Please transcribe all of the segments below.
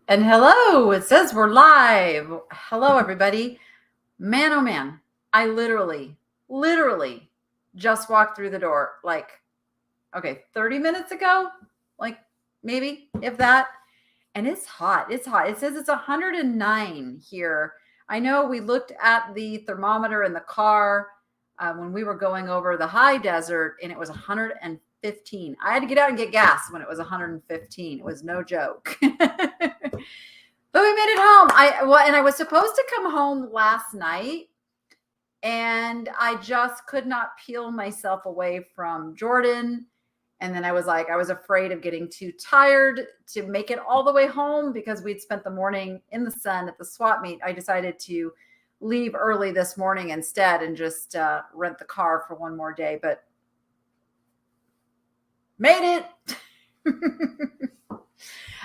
And hello, it says we're live. Hello, everybody. Man, oh man, I literally just walked through the door 30 minutes ago, like maybe if that. And it's hot. It's hot. It says it's 109 here. I know we looked at the thermometer in the car when we were going over the high desert and it was 115. I had to get out and get gas when it was 115. It was no joke. But we made it home. I was supposed to come home last night, and I just could not peel myself away from Jordan. And then I was afraid of getting too tired to make it all the way home because we'd spent the morning in the sun at the swap meet. I decided to leave early this morning instead and just rent the car for one more day, but made it.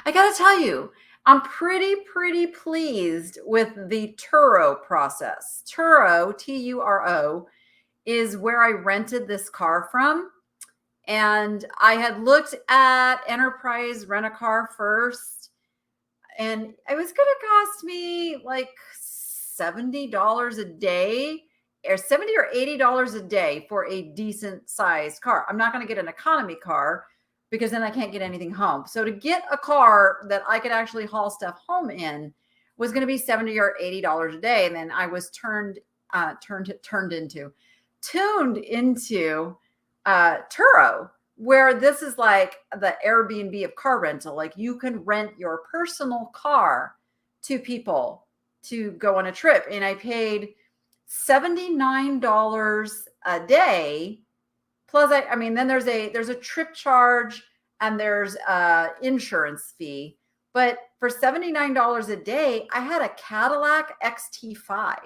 I got to tell you, I'm pretty pleased with the Turo process. Turo, Turo, is where I rented this car from. And I had looked at Enterprise Rent-A-Car first, and it was going to cost me like $70 a day, or $70 or $80 a day for a decent sized car. I'm not going to get an economy car because then I can't get anything home. So to get a car that I could actually haul stuff home in was going to be $70 or $80 a day. And then I was tuned into Turo, where this is like the Airbnb of car rental. Like you can rent your personal car to people to go on a trip. And I paid $79 a day. Plus, then there's a trip charge and there's a insurance fee. But for $79 a day, I had a Cadillac XT5,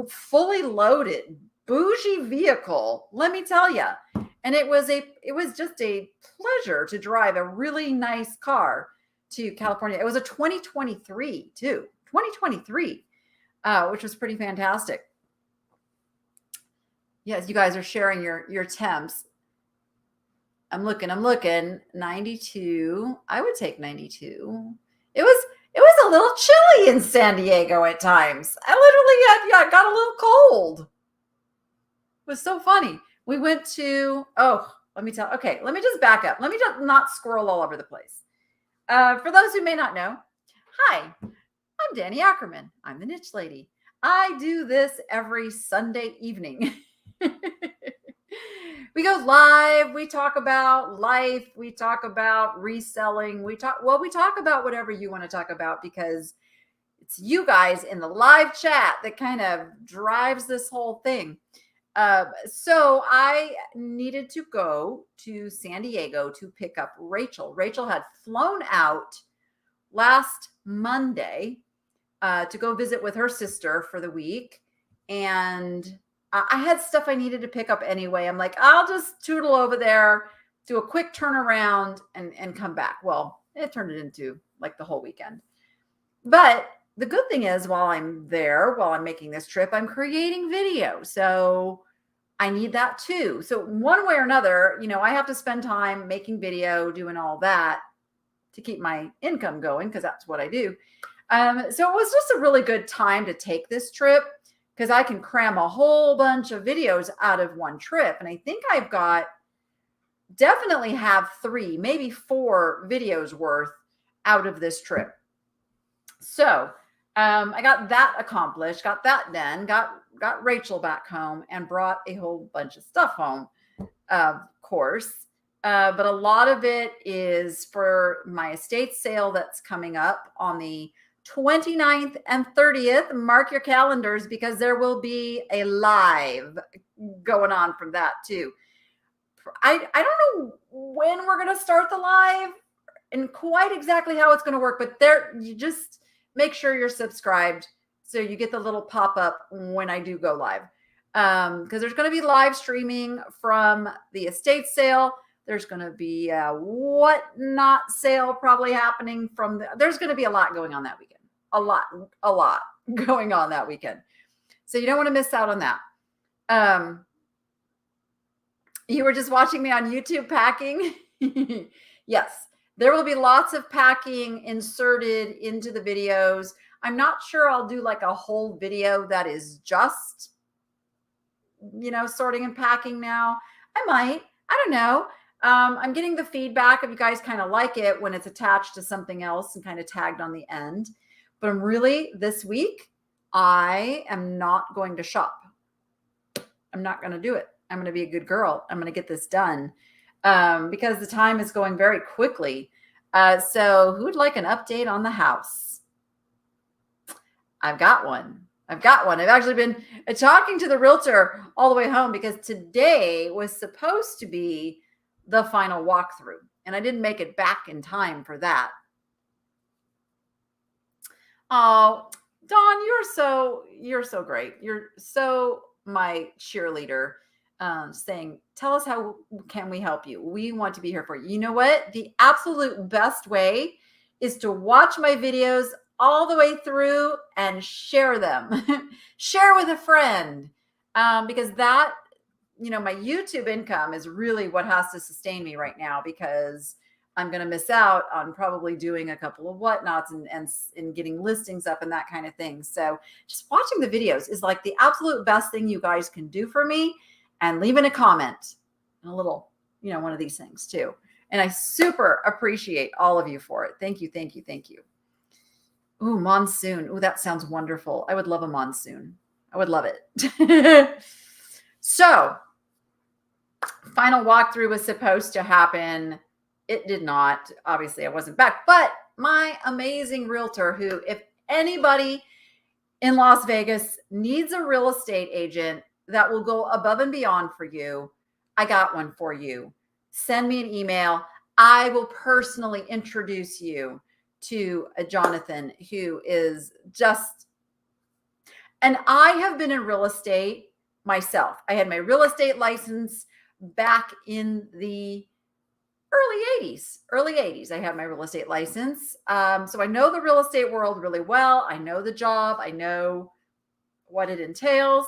fully loaded, bougie vehicle. Let me tell you. And it was just a pleasure to drive a really nice car to California. It was a 2023 too, 2023, which was pretty fantastic. Yes, you guys are sharing your temps. I'm looking. 92. I would take 92. It was a little chilly in San Diego at times. I literally got a little cold. It was so funny. We went to, let me just back up. Let me just not scroll all over the place. For those who may not know, hi, I'm Danny Ackerman. I'm the Niche Lady. I do this every Sunday evening. We go live. We talk about life. We talk about reselling. We talk about whatever you want to talk about because it's you guys in the live chat that kind of drives this whole thing. So I needed to go to San Diego to pick up Rachel. Rachel had flown out last Monday to go visit with her sister for the week. And I had stuff I needed to pick up anyway. I'm like, I'll just tootle over there, do a quick turnaround and come back. Well, it turned it into like the whole weekend. But the good thing is while I'm making this trip, I'm creating video. So I need that too. So one way or another, I have to spend time making video, doing all that to keep my income going because that's what I do. So it was just a really good time to take this trip because I can cram a whole bunch of videos out of one trip. And I think definitely have 3, maybe 4 videos worth out of this trip. So I got that accomplished, got that done, got Rachel back home and brought a whole bunch of stuff home, of course. But a lot of it is for my estate sale that's coming up on the 29th and 30th. Mark your calendars because there will be a live going on from that too. I don't know when we're going to start the live and quite exactly how it's going to work, but you just make sure you're subscribed so you get the little pop-up when I do go live. Because there's going to be live streaming from the estate sale. There's going to be a whatnot sale probably happening there's going to be a lot going on that weekend. A lot going on that weekend. So you don't want to miss out on that. You were just watching me on YouTube packing. Yes. There will be lots of packing inserted into the videos. I'm not sure I'll do like a whole video that is just, sorting and packing now. I might. I don't know. I'm getting the feedback if you guys kind of like it when it's attached to something else and kind of tagged on the end. But this week, I am not going to shop. I'm not going to do it. I'm going to be a good girl. I'm going to get this done because the time is going very quickly. So who would like an update on the house? I've got one. I've actually been talking to the realtor all the way home because today was supposed to be the final walkthrough, and I didn't make it back in time for that. Oh, Dawn, you're so great. You're so my cheerleader, saying, tell us how can we help you? We want to be here for you. You know what? The absolute best way is to watch my videos all the way through and share them. Share with a friend, because that, my YouTube income is really what has to sustain me right now, because I'm going to miss out on probably doing a couple of whatnots and getting listings up and that kind of thing. So just watching the videos is like the absolute best thing you guys can do for me, and leaving a comment and a little, one of these things too. And I super appreciate all of you for it. Thank you. Thank you. Thank you. Ooh, monsoon. Ooh, that sounds wonderful. I would love a monsoon. I would love it. So final walkthrough was supposed to happen. It did not. Obviously, I wasn't back, but my amazing realtor, who, if anybody in Las Vegas needs a real estate agent that will go above and beyond for you, I got one for you. Send me an email. I will personally introduce you to a Jonathan, who is just, and I have been in real estate myself. I had my real estate license back in the early 80s. I had my real estate license. So I know the real estate world really well. I know the job. I know what it entails.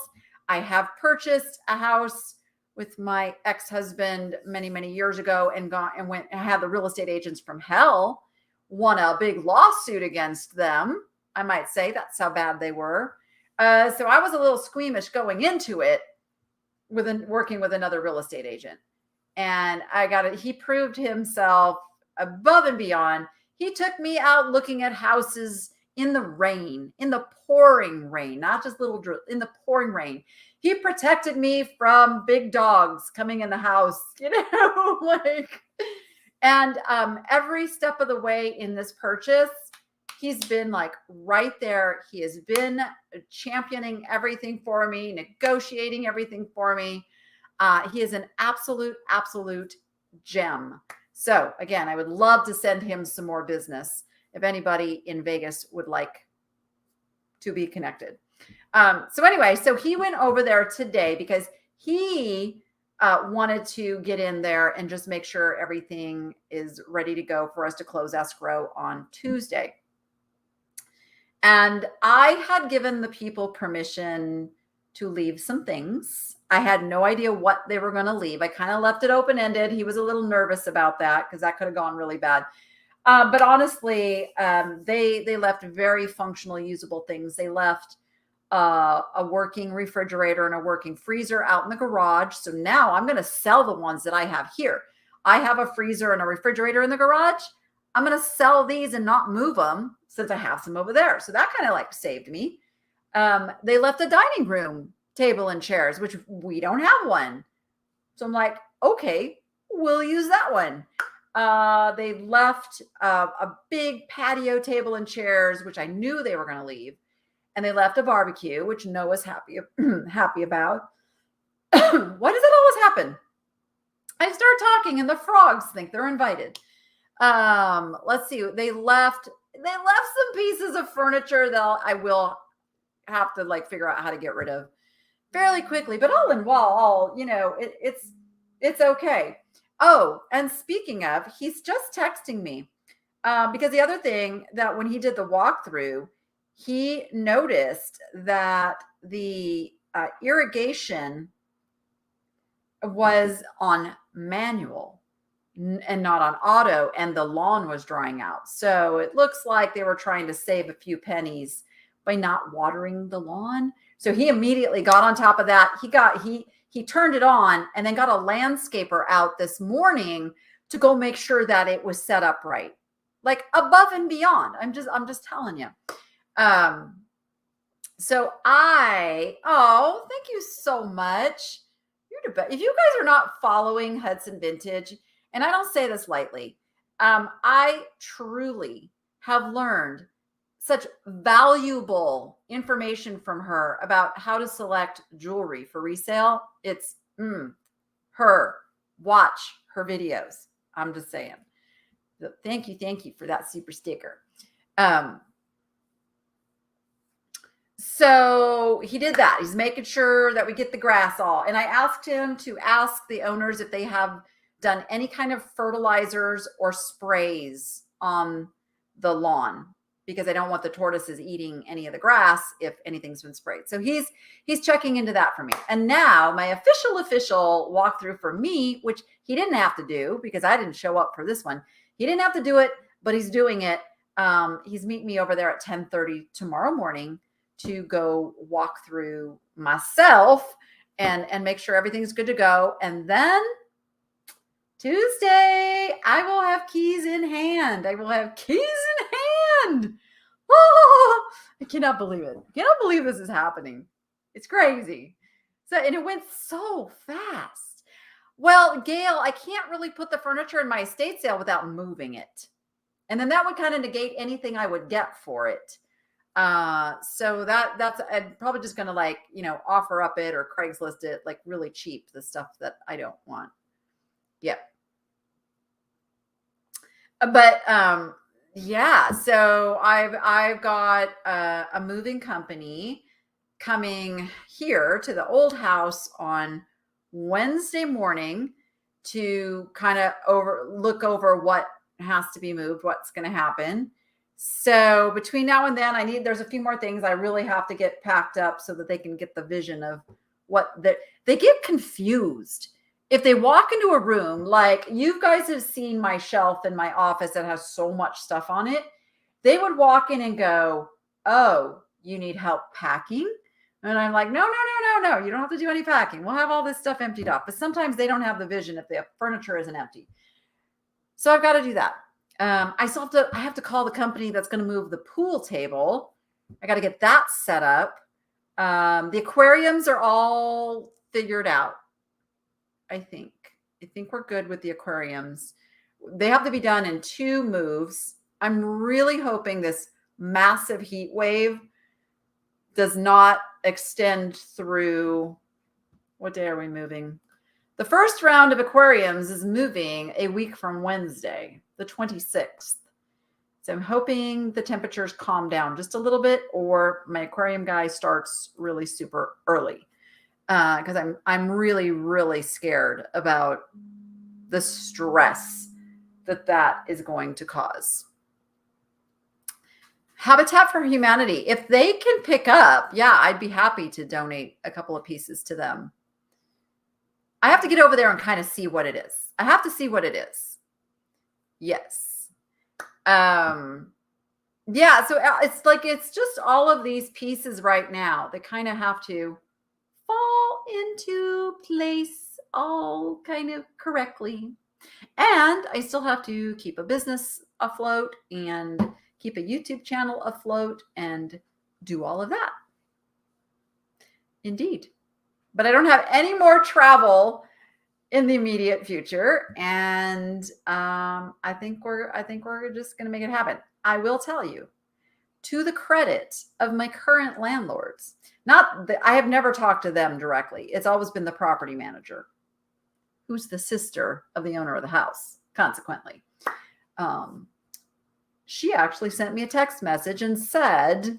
I have purchased a house with my ex-husband many, many years ago and went and had the real estate agents from hell, won a big lawsuit against them. I might say that's how bad they were. So I was a little squeamish going into it working with another real estate agent. And he proved himself above and beyond. He took me out looking at houses in the rain, in the pouring rain, not just little drizzle, in the pouring rain. He protected me from big dogs coming in the house, and every step of the way in this purchase, he's been like right there. He has been championing everything for me, negotiating everything for me. He is an absolute gem. So again, I would love to send him some more business if anybody in Vegas would like to be connected. So anyway, so he went over there today because he wanted to get in there and just make sure everything is ready to go for us to close escrow on Tuesday. And I had given the people permission to leave some things. I had no idea what they were going to leave. I kind of left it open-ended. He was a little nervous about that because that could have gone really bad. But honestly, they left very functional, usable things. They left a working refrigerator and a working freezer out in the garage. So now I'm going to sell the ones that I have here. I have a freezer and a refrigerator in the garage. I'm going to sell these and not move them since I have some over there. So that kind of like saved me. They left a dining room table and chairs, which we don't have one. So I'm like, okay, we'll use that one. They left a big patio table and chairs, which I knew they were going to leave. And they left a barbecue, which Noah's happy about. Why does it always happen? I start talking and the frogs think they're invited. Let's see. They left some pieces of furniture that I will have to like figure out how to get rid of fairly quickly, but it's okay. Oh, and speaking of, he's just texting me because the other thing that when he did the walkthrough, he noticed that the irrigation was on manual. and not on auto, and the lawn was drying out. So it looks like they were trying to save a few pennies by not watering the lawn. So he immediately got on top of that. He turned it on and then got a landscaper out this morning to go make sure that it was set up right. Like above and beyond. I'm just telling you. So thank you so much. You're the best. If you guys are not following Hudson Vintage, and I don't say this lightly, I truly have learned such valuable information from her about how to select jewelry for resale. It's her. Watch her videos. I'm just saying. So thank you for that super sticker. So he did that. He's making sure that we get the grass all. And I asked him to ask the owners if they have done any kind of fertilizers or sprays on the lawn, because I don't want the tortoises eating any of the grass if anything's been sprayed. So he's checking into that for me. And now my official walkthrough for me, which he didn't have to do because I didn't show up for this one. He didn't have to do it, but he's doing it. He's meeting me over there at 10:30 tomorrow morning to go walk through myself and make sure everything's good to go. And then Tuesday, I will have keys in hand. Oh, I cannot believe it. I cannot believe this is happening. It's crazy. So, and it went so fast. Well, Gail, I can't really put the furniture in my estate sale without moving it. And then that would kind of negate anything I would get for it. So that's, I'm probably just going to offer up it or Craigslist it like really cheap, the stuff that I don't want. Yep. But, yeah, so I've got a moving company coming here to the old house on Wednesday morning to kind of look over what has to be moved, what's going to happen. So between now and then, there's a few more things I really have to get packed up so that they can get the vision of what they get confused. If they walk into a room, like you guys have seen my shelf in my office that has so much stuff on it, they would walk in and go, "Oh, you need help packing?" And I'm like, no, you don't have to do any packing. We'll have all this stuff emptied up. But sometimes they don't have the vision if the furniture isn't empty. So I've got to do that. I have to call the company that's going to move the pool table. I got to get that set up. The aquariums are all figured out. I think we're good with the aquariums. They have to be done in 2 moves. I'm really hoping this massive heat wave does not extend through. What day are we moving? The first round of aquariums is moving a week from Wednesday, the 26th. So I'm hoping the temperatures calm down just a little bit, or my aquarium guy starts really super early. Because I'm really, really scared about the stress that is going to cause. Habitat for Humanity, if they can pick up, yeah, I'd be happy to donate a couple of pieces to them. I have to get over there and kind of see what it is. I have to see what it is. Yes. Yeah, so it's just all of these pieces right now that kind of have to fall into place all kind of correctly. And I still have to keep a business afloat and keep a YouTube channel afloat and do all of that. Indeed. But I don't have any more travel in the immediate future. And I think we're just going to make it happen. I will tell you, to the credit of my current landlords, I have never talked to them directly. It's always been the property manager, who's the sister of the owner of the house, consequently. She actually sent me a text message and said,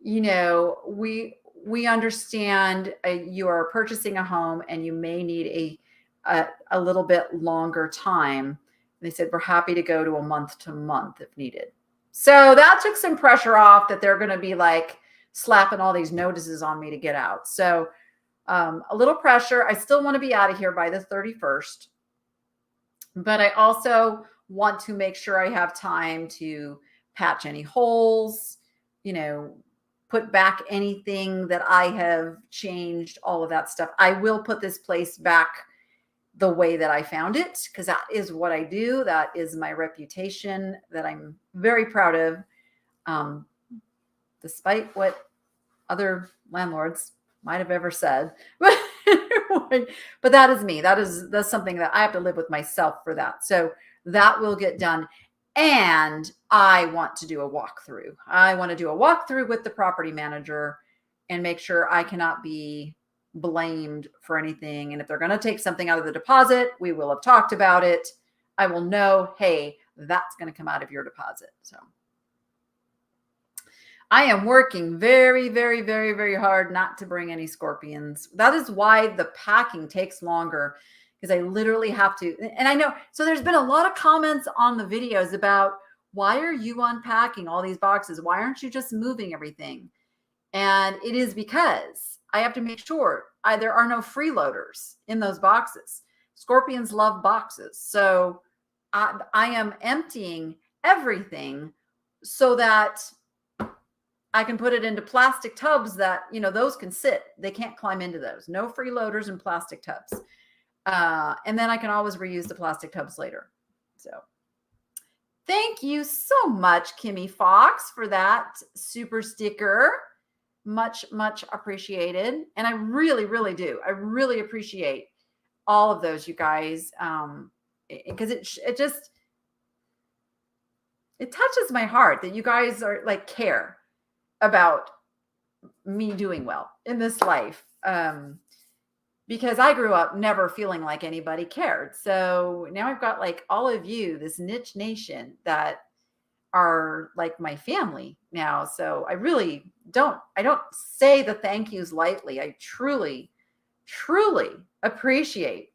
we understand you are purchasing a home and you may need a little bit longer time. And they said, we're happy to go to a month to month if needed. So that took some pressure off that they're going to be like slapping all these notices on me to get out. So a little pressure. I still want to be out of here by the 31st. But I also want to make sure I have time to patch any holes, put back anything that I have changed, all of that stuff. I will put this place back the way that I found it, because that is what I do. That is my reputation that I'm very proud of, despite what other landlords might have ever said. But that is me. That's something that I have to live with myself for that. So that will get done. And I want to do a walkthrough. I want to do a walkthrough with the property manager and make sure I cannot be blamed for anything. And if they're going to take something out of the deposit, we will have talked about it. I will know, hey, that's going to come out of your deposit. So I am working very, very, very, very hard not to bring any scorpions. That is why the packing takes longer, because I literally have to. And I know, so there's been a lot of comments on the videos about, why are you unpacking all these boxes? Why aren't you just moving everything? And it is because I have to make sure there are no freeloaders in those boxes. Scorpions love boxes. So I am emptying everything so that I can put it into plastic tubs that, those can sit. They can't climb into those. No freeloaders in plastic tubs. And then I can always reuse the plastic tubs later. So thank you so much, Kimmy Fox, for that super sticker. Much, much appreciated. And I really, really do. I really appreciate all of those, you guys. Because it touches my heart that you guys are care about me doing well in this life. Because I grew up never feeling like anybody cared. So now I've got all of you, this niche nation that are like my family now. So I really don't say the thank yous lightly. I truly, truly appreciate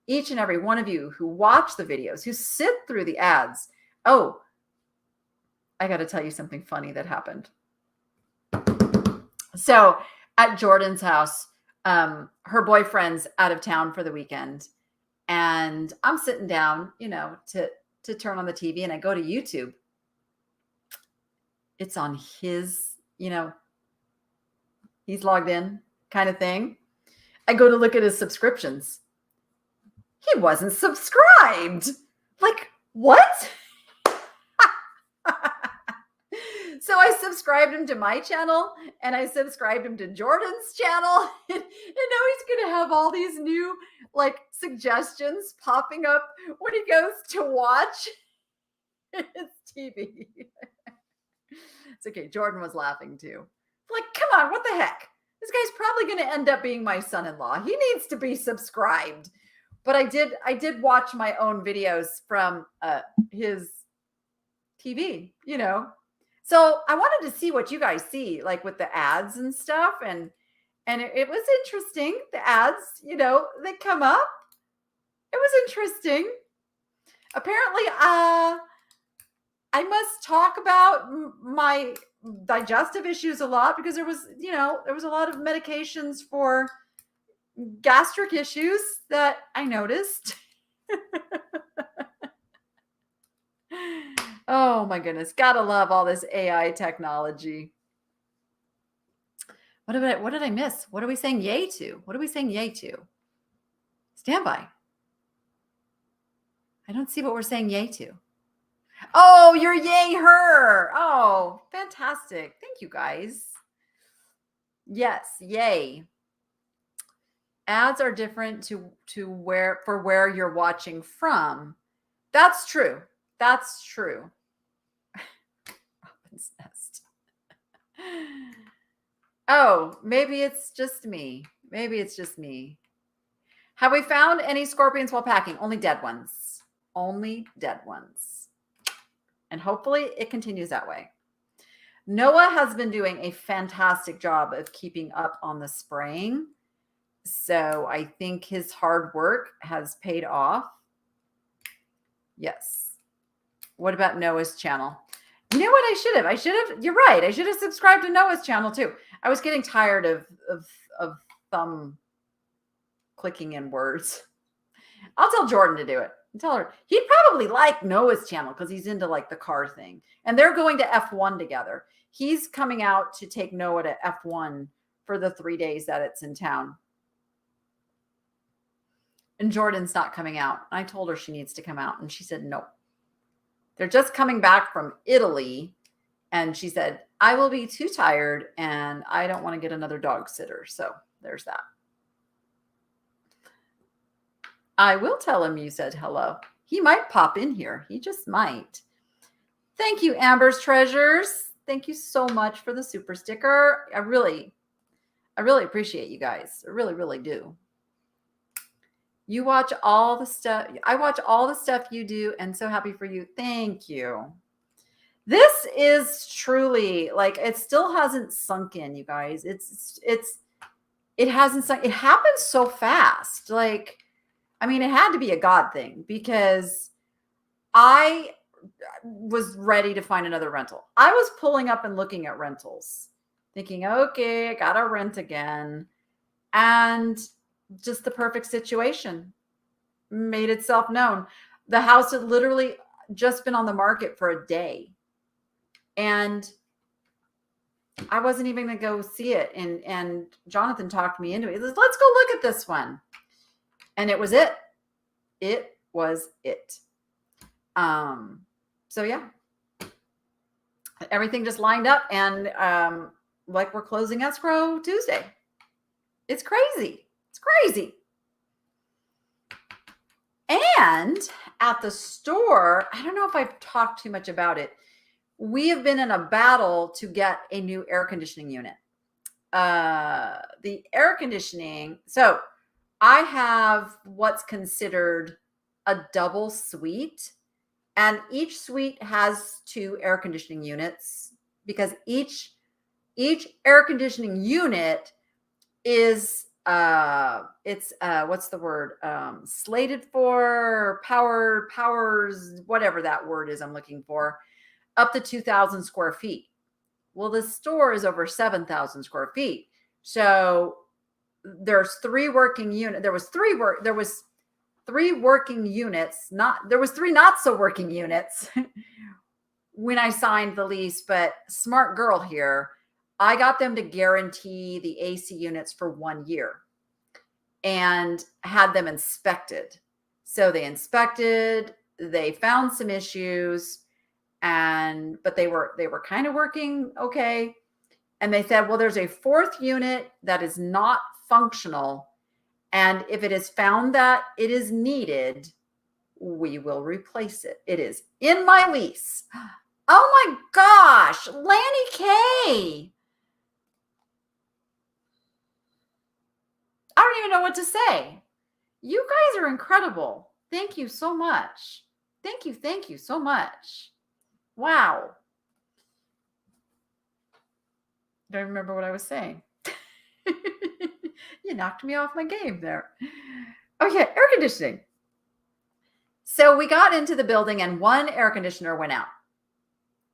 each and every one of you who watch the videos, who sit through the ads. Oh, I got to tell you something funny that happened. So at Jordan's house, her boyfriend's out of town for the weekend, and I'm sitting down, to turn on the TV, and I go to YouTube. It's on his, he's logged in kind of thing. I go to look at his subscriptions. He wasn't subscribed. What? So I subscribed him to my channel, and I subscribed him to Jordan's channel. And now he's going to have all these new suggestions popping up when he goes to watch his TV. It's okay. Jordan was laughing too. Come on, what the heck? This guy's probably going to end up being my son-in-law. He needs to be subscribed. But I did watch my own videos from his TV, So I wanted to see what you guys see, with the ads and stuff. And it was interesting. The ads, they come up. It was interesting. Apparently, I must talk about my digestive issues a lot, because there was a lot of medications for gastric issues that I noticed. Oh my goodness. Gotta love all this AI technology. What did I miss? What are we saying yay to? What are we saying yay to? Stand by. I don't see what we're saying yay to. Oh, you're yay her. Oh, fantastic. Thank you, guys. Yes, yay. Ads are different to where you're watching from. That's true. That's true. Robin's nest. Oh, maybe it's just me. Maybe it's just me. Have we found any scorpions while packing? Only dead ones. Only dead ones. And hopefully it continues that way. Noah has been doing a fantastic job of keeping up on the spraying. So I think his hard work has paid off. Yes. What about Noah's channel? You know what I should have, you're right. I should have subscribed to Noah's channel too. I was getting tired of thumb clicking in words. I'll tell Jordan to do it. Tell her he'd probably like Noah's channel because he's into like the car thing, and they're going to F1 together. He's coming out to take Noah to F1 for the 3 days that it's in town. And Jordan's not coming out. I told her she needs to come out, and she said no. They're just coming back from Italy, and she said, I will be too tired, and I don't want to get another dog sitter. So there's that. I will tell him you said hello. He might pop in here. He just might. Thank you, Amber's Treasures. Thank you so much for the super sticker. I really appreciate you guys. I really, really do. You watch all the stuff. I watch all the stuff you do, and so happy for you. Thank you. This is truly like, it still hasn't sunk in, you guys. It hasn't sunk. It happened so fast. Like, I mean, it had to be a God thing because I was ready to find another rental. I was pulling up and looking at rentals, thinking, okay, I got to rent again. And just the perfect situation made itself known. The house had literally just been on the market for a day. And I wasn't even going to go see it. And Jonathan talked me into it. He says, let's go look at this one. And it was it. It was it. So yeah, everything just lined up, and like we're closing escrow Tuesday. It's crazy. It's crazy. And at the store, I don't know if I've talked too much about it. We have been in a battle to get a new air conditioning unit. The air conditioning. So I have what's considered a double suite, and each suite has 2 air conditioning units because each air conditioning unit is what's the word? Slated for powers, whatever that word is I'm looking for, up to 2,000 square feet. Well, the store is over 7,000 square feet. So there's 3 working units. There was 3 working units. There was 3 not so working units when I signed the lease, but smart girl here, I got them to guarantee the AC units for 1 year and had them inspected. So they inspected, they found some issues, but they were kind of working okay. And they said, well, there's a 4th unit that is not functional. And if it is found that it is needed, we will replace it. It is in my lease. Oh my gosh, Lanny K. I don't even know what to say. You guys are incredible. Thank you so much. Thank you so much. Wow. Don't remember what I was saying. You knocked me off my game there. Okay, air conditioning. So we got into the building and 1 air conditioner went out.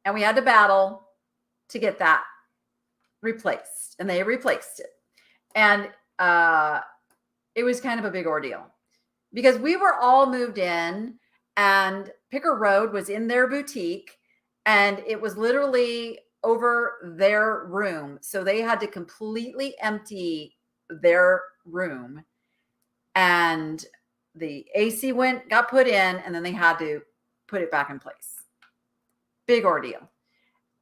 And we had to battle to get that replaced. And they replaced it. And it was kind of a big ordeal because we were all moved in, and Picker Road was in their boutique, and it was literally over their room. So they had to completely empty their room, and the AC got put in, and then they had to put it back in place. Big ordeal.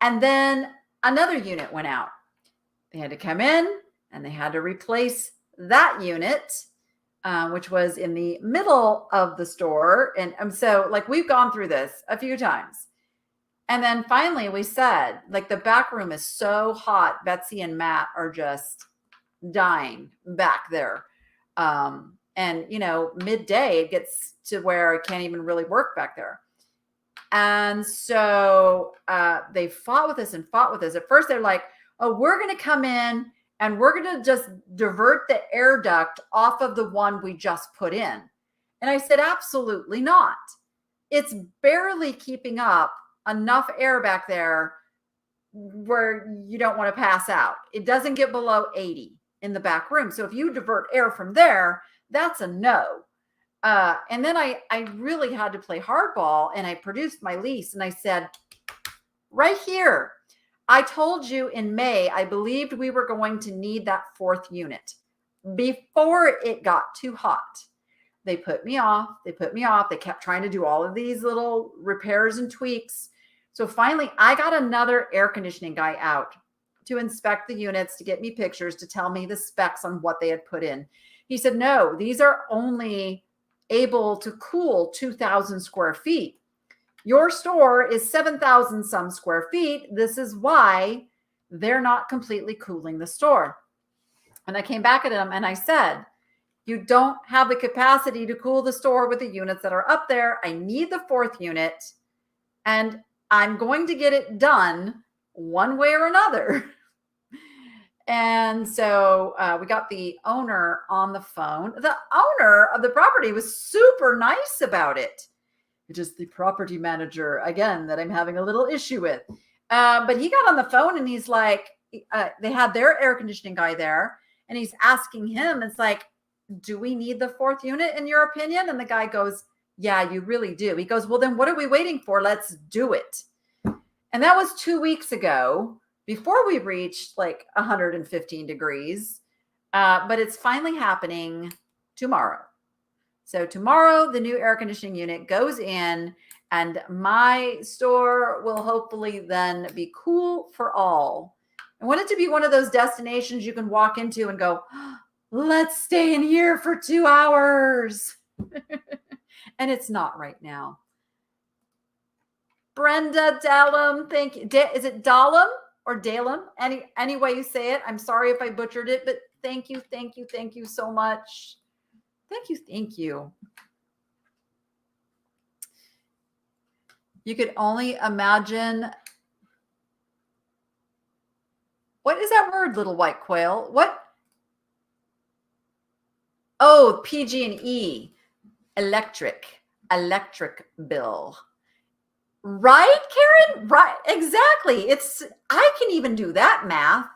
And then another unit went out. They had to come in and they had to replace that unit, which was in the middle of the store. And so like we've gone through this a few times. And then finally we said, like, the back room is so hot. Betsy and Matt are just dying back there. And, you know, midday it gets to where I can't even really work back there. And so they fought with us. At first they're like, oh, we're going to come in and we're going to just divert the air duct off of the one we just put in. And I said, absolutely not. It's barely keeping up enough air back there where you don't want to pass out. It doesn't get below 80 in the back room. So if you divert air from there, that's a no. And then I really had to play hardball, and I produced my lease, and I said, right here, I told you in May, I believed we were going to need that fourth unit before it got too hot. They put me off. They put me off. They kept trying to do all of these little repairs and tweaks. So finally, I got another air conditioning guy out to inspect the units, to get me pictures, to tell me the specs on what they had put in. He said, no, these are only able to cool 2,000 square feet. Your store is 7,000 some square feet. This is why they're not completely cooling the store. And I came back at him and I said, you don't have the capacity to cool the store with the units that are up there. I need the fourth unit, and I'm going to get it done one way or another. And so we got the owner on the phone. The owner of the property was super nice about it. It is the property manager, again, that I'm having a little issue with. But he got on the phone and he's like, they had their air conditioning guy there, and he's asking him, it's like, do we need the fourth unit in your opinion? And the guy goes, yeah, you really do. He goes, well, then what are we waiting for? Let's do it. And that was 2 weeks ago, before we reached like 115 degrees. But it's finally happening tomorrow. So tomorrow, the new air conditioning unit goes in, and my store will hopefully then be cool for all. I want it to be one of those destinations you can walk into and go, let's stay in here for 2 hours. And it's not right now. Brenda Dalum, thank you. Is it Dalum or Dalum? Any way you say it. I'm sorry if I butchered it, but thank you so much. Thank you. You could only imagine. What is that word, little white quail? What? Oh, PG&E, electric bill. Right, Karen? Right, exactly. I can even do that math.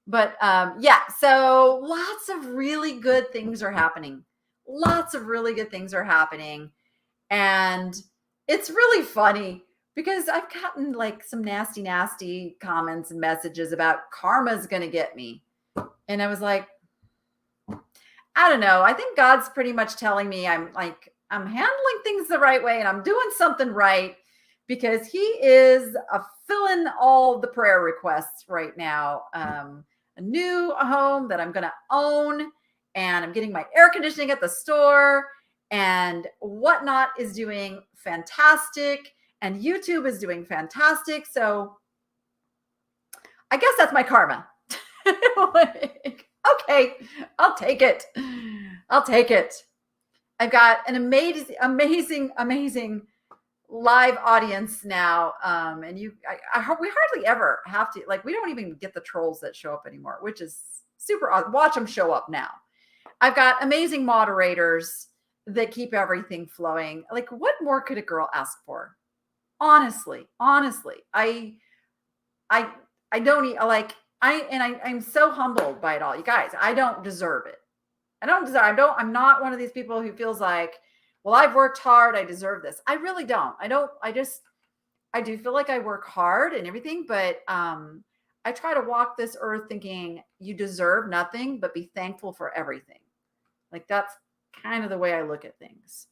But yeah, so lots of really good things are happening. And it's really funny because I've gotten like some nasty comments and messages about karma's going to get me. And I was like, I don't know. I think God's pretty much telling me I'm handling things the right way and I'm doing something right, because he is filling all the prayer requests right now. A new home that I'm going to own, and I'm getting my air conditioning at the store, and Whatnot is doing fantastic, and YouTube is doing fantastic. So I guess that's my karma. Like, okay, I'll take it. I've got an amazing live audience now. And we hardly ever have to, like, we don't even get the trolls that show up anymore, which is super odd. Watch them show up now. I've got amazing moderators that keep everything flowing. Like, what more could a girl ask for? Honestly, I don't like, I'm so humbled by it all. You guys, I don't deserve it. I'm not one of these people who feels like, well, I've worked hard, I deserve this. I really don't. I do feel like I work hard and everything, but I try to walk this earth thinking you deserve nothing, but be thankful for everything. Like, that's kind of the way I look at things.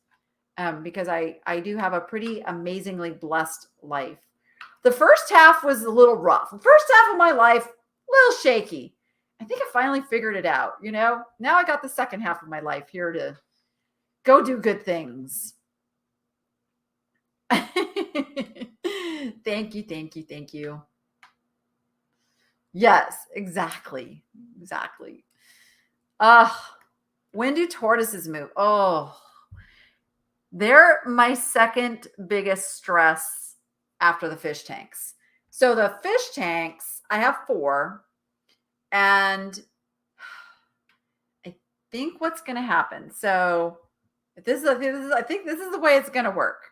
Because I do have a pretty amazingly blessed life. The first half was a little rough. The first half of my life, a little shaky. I think I finally figured it out. Now I got the second half of my life here to go do good things. Thank you. Yes, exactly. When do tortoises move? Oh, they're my second biggest stress after the fish tanks. So the fish tanks, I have 4. And I think what's going to happen. So I think this is the way it's going to work.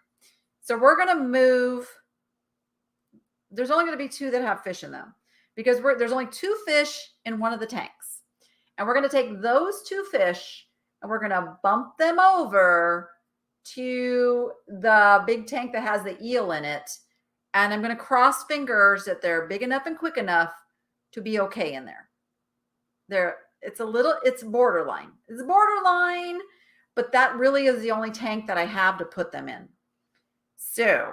So we're going to move. There's only going to be 2 that have fish in them, because there's only 2 fish in one of the tanks. And we're going to take those 2 fish and we're going to bump them over to the big tank that has the eel in it. And I'm going to cross fingers that they're big enough and quick enough to be okay in there. It's borderline. It's borderline, but that really is the only tank that I have to put them in. So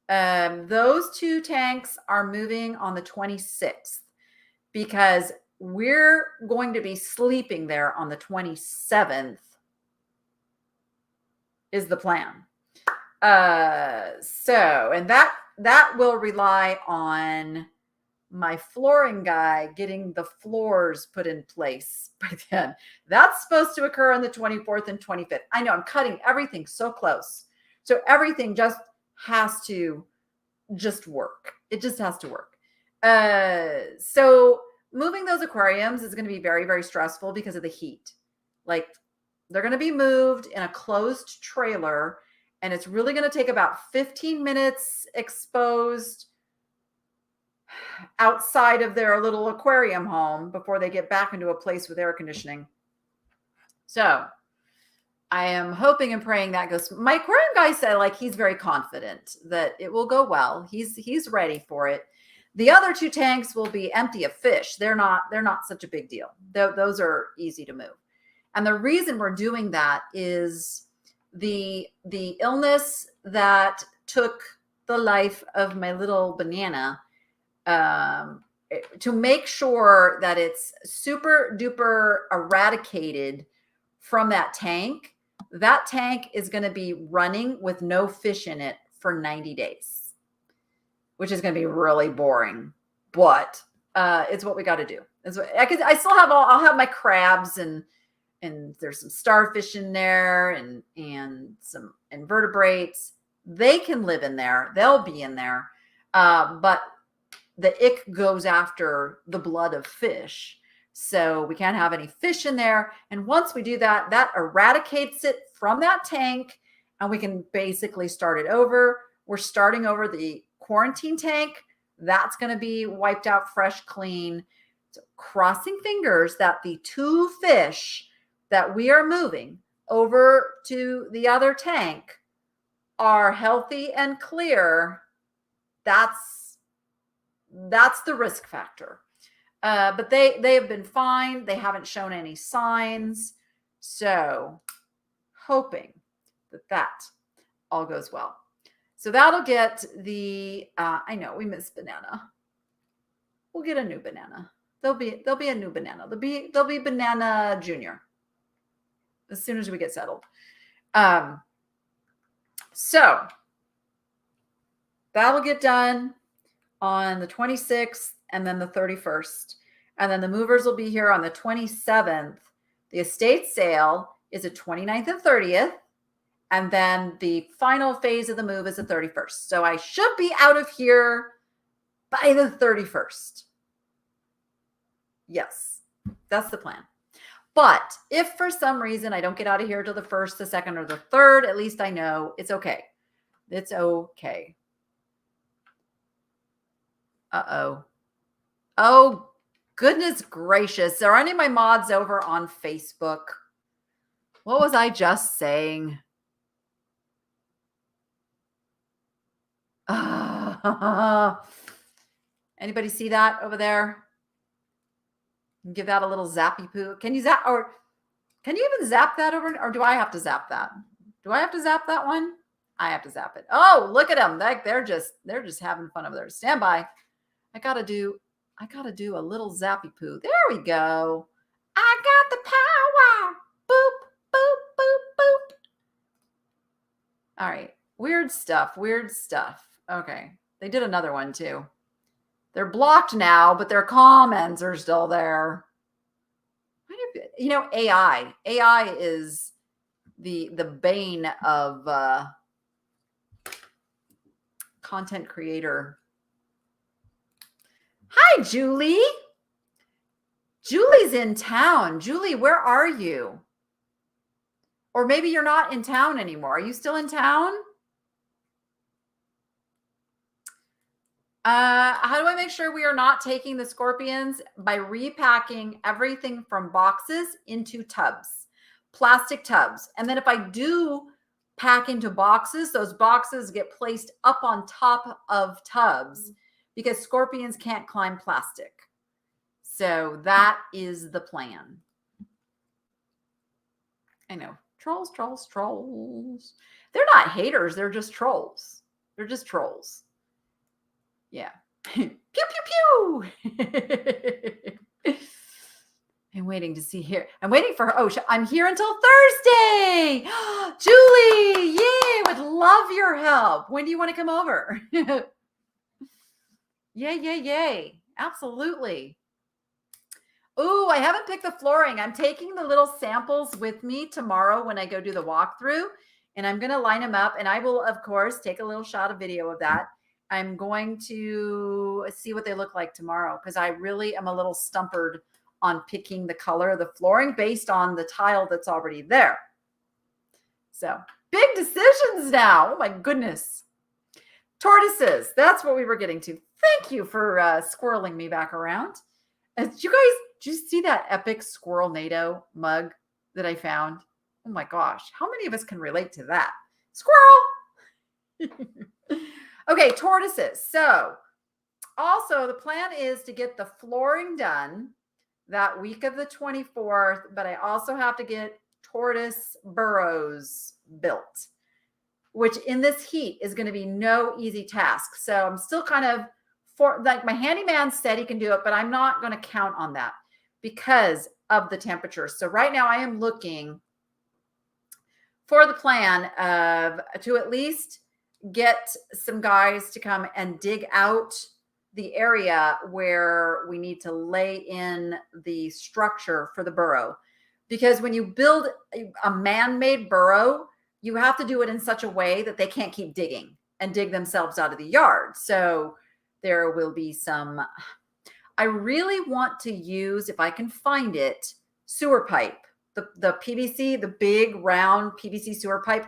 those 2 tanks are moving on the 26th because we're going to be sleeping there on the 27th is the plan. And that will rely on my flooring guy getting the floors put in place by then. That's supposed to occur on the 24th and 25th. I know I'm cutting everything so close. So everything just has to work. It just has to work. So moving those aquariums is going to be very, very stressful because of the heat. Like they're going to be moved in a closed trailer, and it's really going to take about 15 minutes exposed outside of their little aquarium home before they get back into a place with air conditioning. So I am hoping and praying that goes. My aquarium guy said like he's very confident that it will go well. He's ready for it. The other 2 tanks will be empty of fish. They're not such a big deal. Those are easy to move. And the reason we're doing that is the illness that took the life of my little banana, to make sure that it's super duper eradicated from that tank. That tank is going to be running with no fish in it for 90 days, which is going to be really boring, but it's what we got to do. I still have I'll have my crabs and there's some starfish in there and some invertebrates. They can live in there. They'll be in there. But the ick goes after the blood of fish. So we can't have any fish in there. And once we do that, that eradicates it from that tank and we can basically start it over. We're starting over the quarantine tank. That's going to be wiped out fresh, clean. So crossing fingers that the 2 fish that we are moving over to the other tank are healthy and clear. That's the risk factor. But they have been fine. They haven't shown any signs. So hoping that all goes well. So that'll get the, I know we miss banana. We'll get a new banana. There'll be a new banana. There'll be banana junior as soon as we get settled. So that'll get done on the 26th and then the 31st. And then the movers will be here on the 27th. The estate sale is the 29th and 30th. And then the final phase of the move is the 31st. So I should be out of here by the 31st. Yes, that's the plan. But if for some reason I don't get out of here till the 1st, the 2nd, or the 3rd, at least I know it's okay. It's okay. Uh-oh. Oh, goodness gracious. Are any of my mods over on Facebook? What was I just saying? Anybody see that over there? Give that a little zappy poo. Can you zap, or can you even zap that over? Or do I have to zap that? Do I have to zap that one? I have to zap it. Oh, look at them. They're just having fun over there. Stand by. I gotta do a little zappy poo. There we go. I got the power. Boop, boop, boop, boop. All right. Weird stuff. Okay. They did another one too. They're blocked now, but their comments are still there. You know, AI is the bane of content creator. Hi, Julie. Julie's in town. Julie, where are you? Or maybe you're not in town anymore. Are you still in town? How do I make sure we are not taking the scorpions? By repacking everything from boxes into tubs, plastic tubs. And then if I do pack into boxes, those boxes get placed up on top of tubs because scorpions can't climb plastic. So that is the plan. I know. Trolls, trolls, trolls. They're not haters. They're just trolls. They're just trolls. Yeah. Pew, pew, pew. I'm waiting to see here. I'm waiting for her. Oh, I'm here until Thursday. Julie, yay. Would love your help. When do you want to come over? Yay, yay, yay. Absolutely. Oh, I haven't picked the flooring. I'm taking the little samples with me tomorrow when I go do the walkthrough, and I'm going to line them up. And I will, of course, take a little shot of video of that. I'm going to see what they look like tomorrow because I really am a little stumpered on picking the color of the flooring based on the tile that's already there. So big decisions now. Oh my goodness. Tortoises. That's what we were getting to. Thank you for squirreling me back around. Did you see that epic squirrel NATO mug that I found? Oh my gosh. How many of us can relate to that? Squirrel. Okay, tortoises. So also the plan is to get the flooring done that week of the 24th, but I also have to get tortoise burrows built, which in this heat is going to be no easy task. So I'm still kind of like my handyman said he can do it, but I'm not going to count on that because of the temperature. So right now I am looking for the plan of to at least get some guys to come and dig out the area where we need to lay in the structure for the burrow. Because when you build a man-made burrow, you have to do it in such a way that they can't keep digging and dig themselves out of the yard. So there will be some, I really want to use, if I can find it, sewer pipe, the PVC, the big round PVC sewer pipe.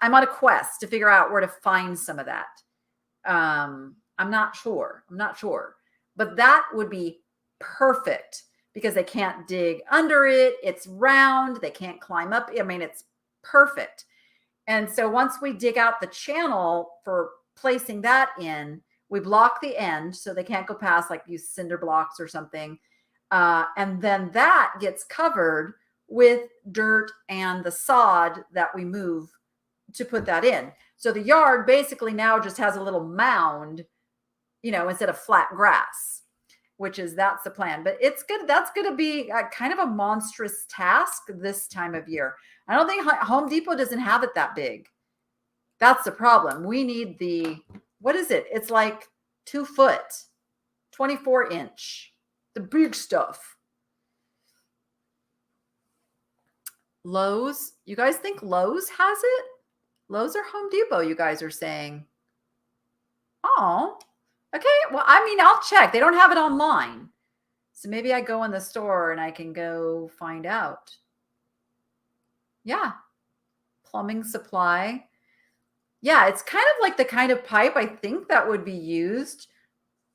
I'm on a quest to figure out where to find some of that. I'm not sure, but that would be perfect because they can't dig under it. It's round. They can't climb up. I mean, it's perfect. And so once we dig out the channel for placing that in, we block the end so they can't go past, like use cinder blocks or something. And then that gets covered with dirt and the sod that we move to put that in. So the yard basically now just has a little mound, instead of flat grass, that's the plan. But it's good. That's going to be kind of a monstrous task this time of year. I don't think Home Depot doesn't have it that big. That's the problem. We need what is it? It's like 2 foot, 24 inch, the big stuff. Lowe's. You guys think Lowe's has it? Lowe's or Home Depot, you guys are saying. Oh, okay. Well, I mean, I'll check. They don't have it online. So maybe I go in the store and I can go find out. Yeah. Plumbing supply. Yeah, it's kind of like the kind of pipe I think that would be used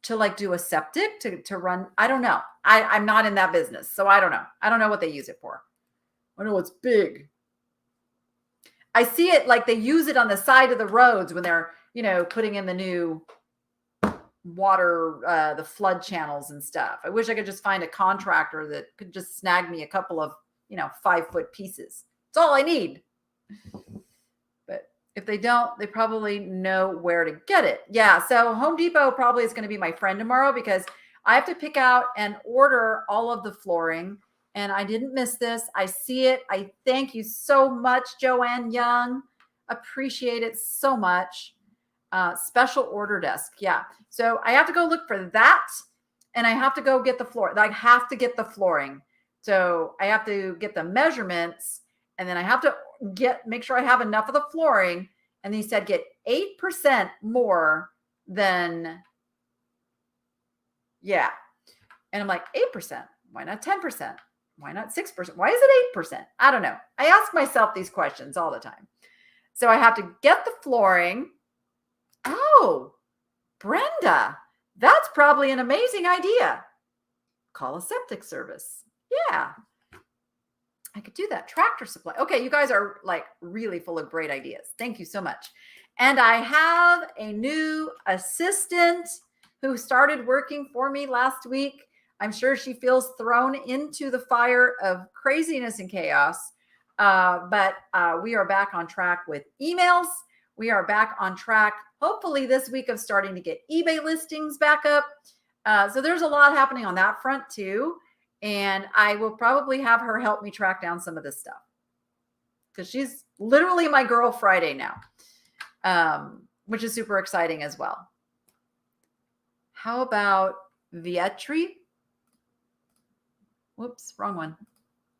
to like do a septic to run. I don't know. I'm not in that business. So I don't know. I don't know what they use it for. I know it's big. I see it like they use it on the side of the roads when they're, putting in the new water, the flood channels and stuff. I wish I could just find a contractor that could just snag me a couple of, 5-foot pieces. That's all I need. But if they don't, they probably know where to get it. Yeah. So Home Depot probably is going to be my friend tomorrow because I have to pick out and order all of the flooring. And I didn't miss this. I see it. I thank you so much, Joanne Young. Appreciate it so much. Special order desk. Yeah. So I have to go look for that. And I have to go get the floor. I have to get the flooring. So I have to get the measurements. And then I have to make sure I have enough of the flooring. And he said get 8% more than, yeah. And I'm like, 8%. Why not 10%? Why not 6%? Why is it 8%? I don't know. I ask myself these questions all the time. So I have to get the flooring. Oh, Brenda, that's probably an amazing idea. Call a septic service. Yeah, I could do that. Tractor Supply. Okay, you guys are like really full of great ideas. Thank you so much. And I have a new assistant who started working for me last week. I'm sure she feels thrown into the fire of craziness and chaos. But we are back on track with emails. We are back on track, hopefully this week, of starting to get eBay listings back up. So there's a lot happening on that front too. And I will probably have her help me track down some of this stuff, because she's literally my girl Friday now, which is super exciting as well. How about Vietri? Whoops, wrong one.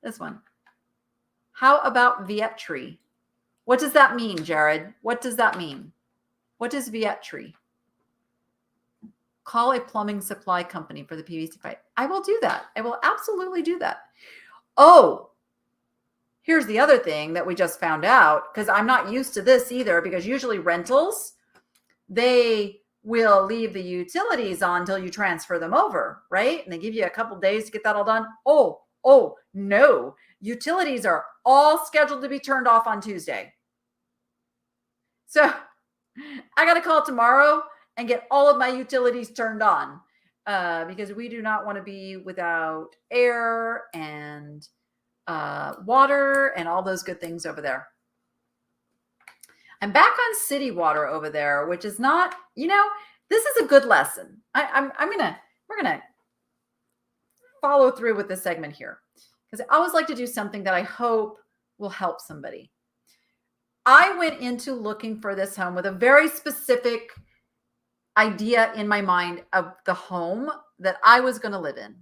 This one. How about Vietri? What does that mean, Jared? What does that mean? What is Vietri? Call a plumbing supply company for the PVC pipe. I will do that. I will absolutely do that. Oh, here's the other thing that we just found out, because I'm not used to this either, because usually rentals, they will leave the utilities on until you transfer them over, right? And they give you a couple days to get that all done. Oh, no. Utilities are all scheduled to be turned off on Tuesday. So I got to call tomorrow and get all of my utilities turned on, because we do not want to be without air and water and all those good things over there. I'm back on city water over there, which is not, this is a good lesson. We're gonna follow through with this segment here, because I always like to do something that I hope will help somebody. I went into looking for this home with a very specific idea in my mind of the home that I was going to live in.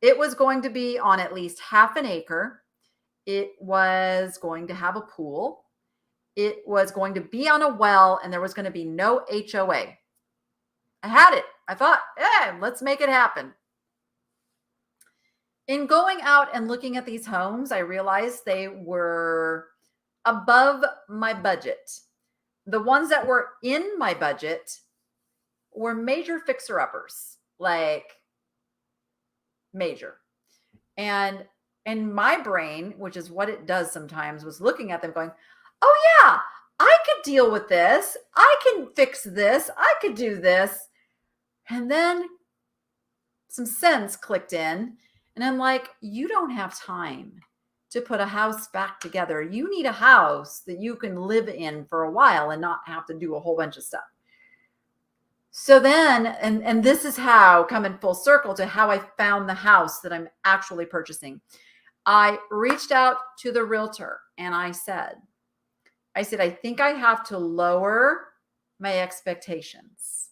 It was going to be on at least half an acre. It was going to have a pool. It was going to be on a well, and there was going to be no HOA. I had it. I thought, let's make it happen. In going out and looking at these homes, I realized they were above my budget. The ones that were in my budget were major fixer-uppers, like major. And in my brain, which is what it does sometimes, was looking at them going, oh yeah, I could deal with this. I can fix this. I could do this. And then some sense clicked in, and I'm like, you don't have time to put a house back together. You need a house that you can live in for a while and not have to do a whole bunch of stuff. So then, and this is how, coming full circle to how I found the house that I'm actually purchasing. I reached out to the realtor and I said, I think I have to lower my expectations.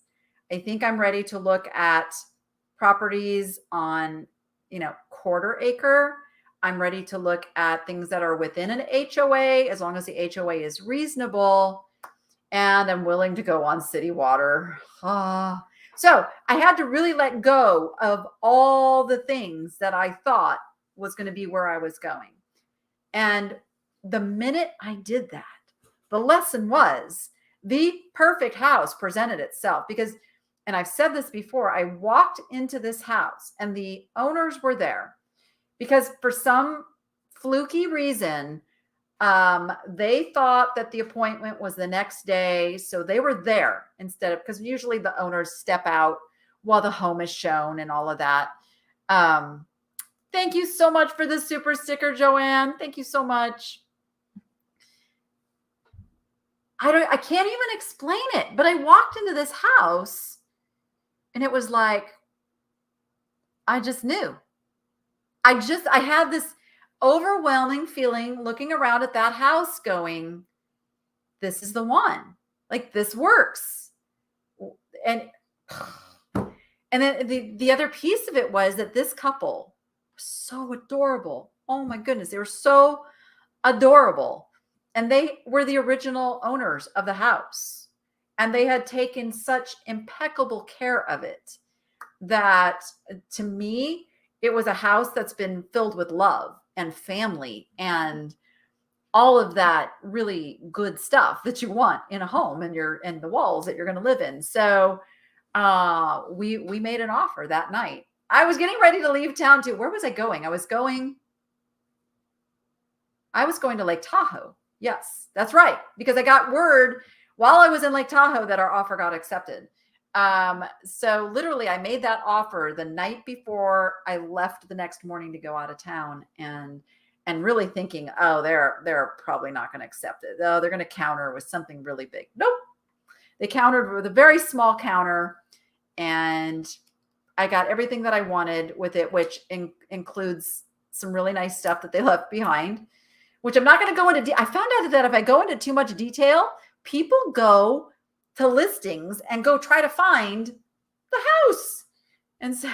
I think I'm ready to look at properties on, quarter acre. I'm ready to look at things that are within an HOA, as long as the HOA is reasonable. And I'm willing to go on city water. So I had to really let go of all the things that I thought was going to be where I was going. And the minute I did that, the lesson was the perfect house presented itself. Because, and I've said this before, I walked into this house and the owners were there because for some fluky reason, they thought that the appointment was the next day. So they were there instead of, because usually the owners step out while the home is shown and all of that. Thank you so much for the super sticker, Joanne. Thank you so much. I can't even explain it, but I walked into this house and it was like, I just knew. I had this overwhelming feeling looking around at that house going, this is the one. Like, this works. And then the other piece of it was that this couple was so adorable. Oh my goodness. They were so adorable. And they were the original owners of the house. And they had taken such impeccable care of it that, to me, it was a house that's been filled with love and family and all of that really good stuff that you want in a home and the walls that you're going to live in. So we made an offer that night. I was getting ready to leave town too. Where was I going? I was going to Lake Tahoe. Yes, that's right. Because I got word while I was in Lake Tahoe that our offer got accepted. So literally I made that offer the night before I left the next morning to go out of town, and really thinking, oh, they're probably not going to accept it. Oh, they're going to counter with something really big. Nope. They countered with a very small counter, and I got everything that I wanted with it, which includes some really nice stuff that they left behind, which I'm not going to go into. I found out that if I go into too much detail, people go to listings and go try to find the house. And so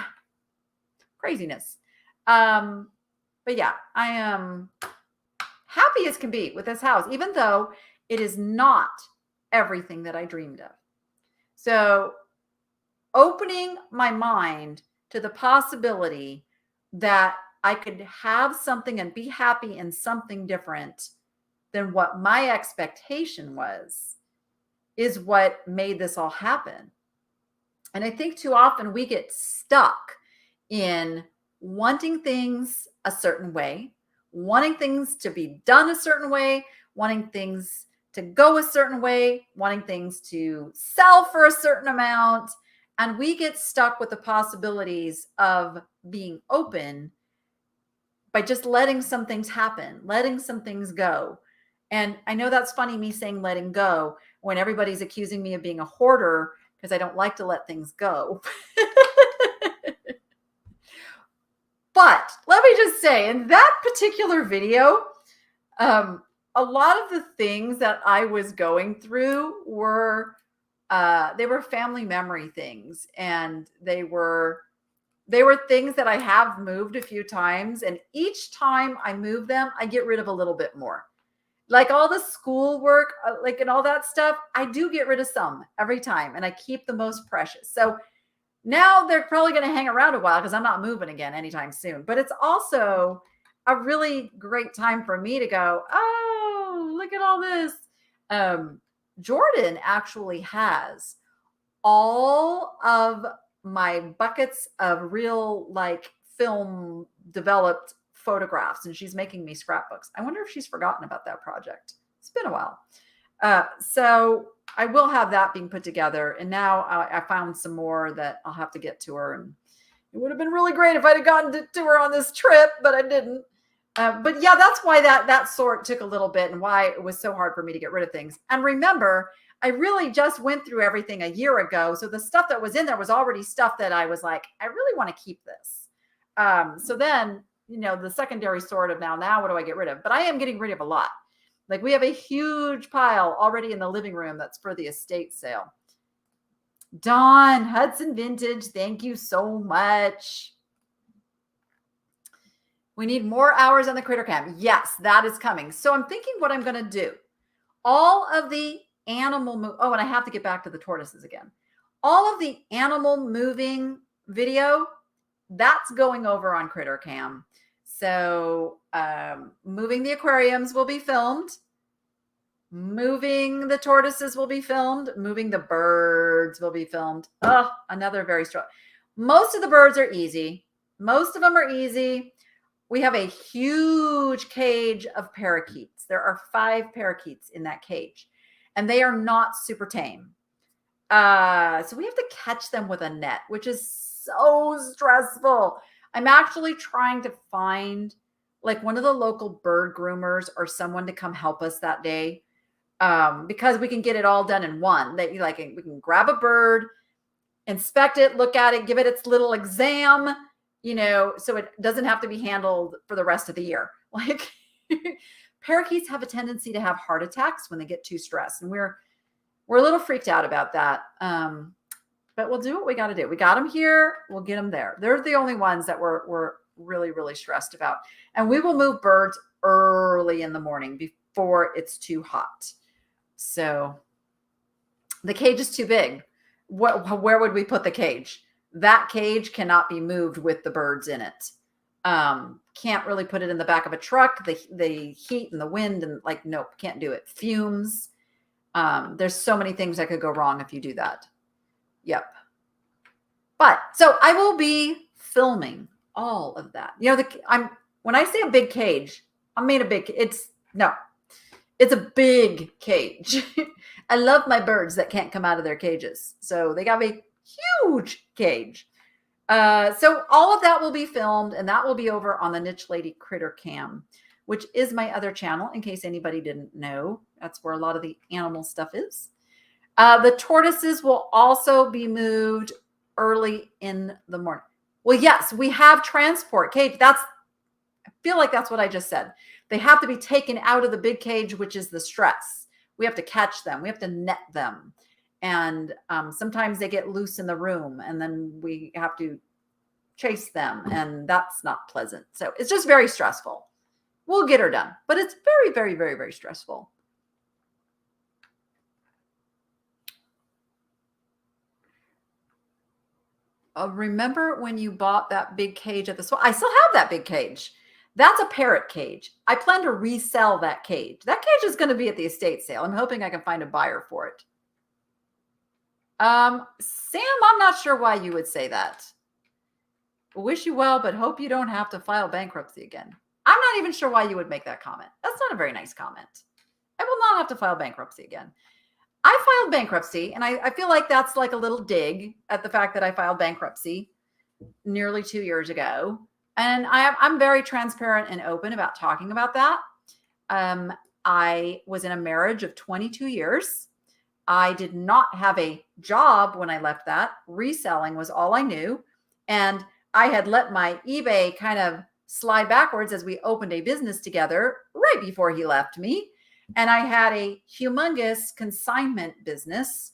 craziness. But yeah, I am happy as can be with this house, even though it is not everything that I dreamed of. So opening my mind to the possibility that I could have something and be happy in something different than what my expectation was is what made this all happen. And I think too often we get stuck in wanting things a certain way, wanting things to be done a certain way, wanting things to go a certain way, wanting things to sell for a certain amount. And we get stuck with the possibilities of being open by just letting some things happen, letting some things go. And I know that's funny, me saying letting go, when everybody's accusing me of being a hoarder because I don't like to let things go. But let me just say, in that particular video, a lot of the things that I was going through were they were family memory things, and they were things that I have moved a few times, and each time I move them, I get rid of a little bit more. Like all the schoolwork, like and all that stuff, I do get rid of some every time, and I keep the most precious. So now they're probably going to hang around a while because I'm not moving again anytime soon. But it's also a really great time for me to go, oh, look at all this. Jordan actually has all of my buckets of real like film developed photographs, and she's making me scrapbooks. I wonder if she's forgotten about that project. It's been a while. So I will have that being put together. And now I found some more that I'll have to get to her. And it would have been really great if I'd have gotten to her on this trip, but I didn't. But yeah, that's why that sort took a little bit, and why it was so hard for me to get rid of things. And remember, I really just went through everything a year ago. So the stuff that was in there was already stuff that I was like, I really want to keep this. So then, the secondary sort of now what do I get rid of? But I am getting rid of a lot. Like we have a huge pile already in the living room that's for the estate sale. Dawn, Hudson Vintage, thank you so much. We need more hours on the critter cam. Yes, that is coming. So I'm thinking what I'm going to do. All of the animal and I have to get back to the tortoises again. All of the animal moving video, that's going over on critter cam. So moving the aquariums will be filmed. Moving the tortoises will be filmed. Moving the birds will be filmed. Oh, another very strong. Most of the birds are easy. Most of them are easy. We have a huge cage of parakeets. There are 5 parakeets in that cage, and they are not super tame. So we have to catch them with a net, which is so stressful. I'm actually trying to find like one of the local bird groomers or someone to come help us that day, because we can get it all done in one. We can grab a bird, inspect it, look at it, give it its little exam, so it doesn't have to be handled for the rest of the year. Like parakeets have a tendency to have heart attacks when they get too stressed, and we're a little freaked out about that. But we'll do what we got to do. We got them here. We'll get them there. They're the only ones that we're really, really stressed about. And we will move birds early in the morning before it's too hot. So the cage is too big. Where would we put the cage? That cage cannot be moved with the birds in it. Can't really put it in the back of a truck. The heat and the wind and nope, can't do it. Fumes. There's so many things that could go wrong if you do that. Yep. But so I will be filming all of that. You know, when I say a big cage, I mean it's a big cage. I love my birds that can't come out of their cages. So they got a huge cage. So all of that will be filmed, and that will be over on the Niche Lady Critter Cam, which is my other channel, in case anybody didn't know. That's where a lot of the animal stuff is. The tortoises will also be moved early in the morning. Well, yes, we have transport cage. I feel like that's what I just said. They have to be taken out of the big cage, which is the stress. We have to catch them. We have to net them. And sometimes they get loose in the room, and then we have to chase them, and that's not pleasant. So it's just very stressful. We'll get her done, but it's very, very, very, very stressful. Remember when you bought that big cage at the swap? I still have that big cage. That's a parrot cage. I plan to resell that cage. That cage is going to be at the estate sale. I'm hoping I can find a buyer for it. Sam, I'm not sure why you would say that. Wish you well, but hope you don't have to file bankruptcy again. I'm not even sure why you would make that comment. That's not a very nice comment. I will not have to file bankruptcy again. I filed bankruptcy, and I feel like that's like a little dig at the fact that I filed bankruptcy nearly 2 years ago. And I'm very transparent and open about talking about that. I was in a marriage of 22 years. I did not have a job when I left that. Reselling was all I knew. And I had let my eBay kind of slide backwards as we opened a business together right before he left me. And I had a humongous consignment business